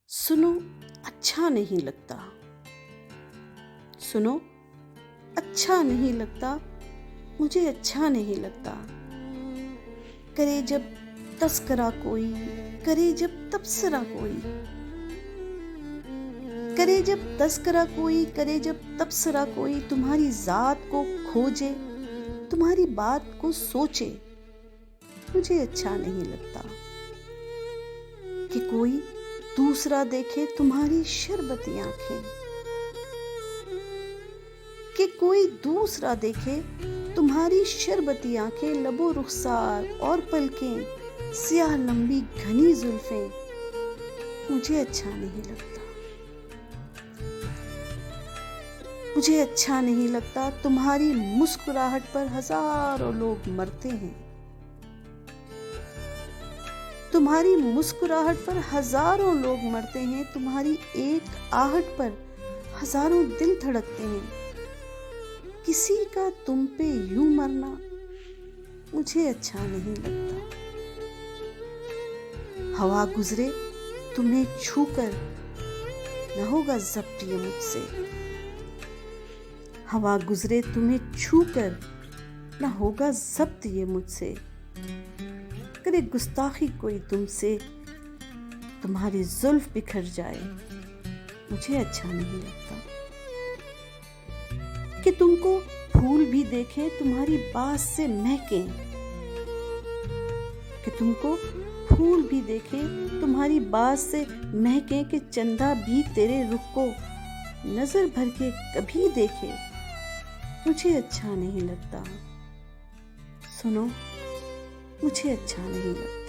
सुनो, अच्छा नहीं लगता। सुनो, अच्छा नहीं लगता, मुझे अच्छा नहीं लगता। करे जब तस्करा कोई, करे जब तबसरा कोई, करे जब तस्करा कोई, करे जब तबसरा कोई, तुम्हारी जात को खोजे, तुम्हारी बात को सोचे, मुझे अच्छा नहीं लगता। कि कोई दूसरा देखे तुम्हारी शरबती आंखें, कि कोई दूसरा देखे तुम्हारी शरबती आंखें, लबो रुखसार और पलकें, सियाह लंबी घनी जुल्फें, मुझे अच्छा नहीं लगता। मुझे अच्छा नहीं लगता, तुम्हारी मुस्कुराहट पर हजारों लोग मरते हैं। तुम्हारी मुस्कुराहट पर हजारों लोग मरते हैं, तुम्हारी एक आहट पर हजारों दिल धड़कते हैं। किसी का तुम पे यूं मरना मुझे अच्छा नहीं लगता। हवा गुजरे तुम्हें छूकर, न होगा ज़ब्त ये मुझसे। हवा गुजरे तुम्हें छूकर, न होगा ज़ब्त ये मुझसे। करे गुस्ताखी कोई तुमसे, तुम्हारी जुल्फ बिखर जाए, मुझे अच्छा नहीं लगता। कि तुमको फूल भी देखे तुम्हारी बात से महकें, कि तुमको फूल भी देखे तुम्हारी बात से महकें, कि चंदा भी तेरे रुख को नजर भर के कभी देखे, मुझे अच्छा नहीं लगता। सुनो, मुझे अच्छा नहीं लगता।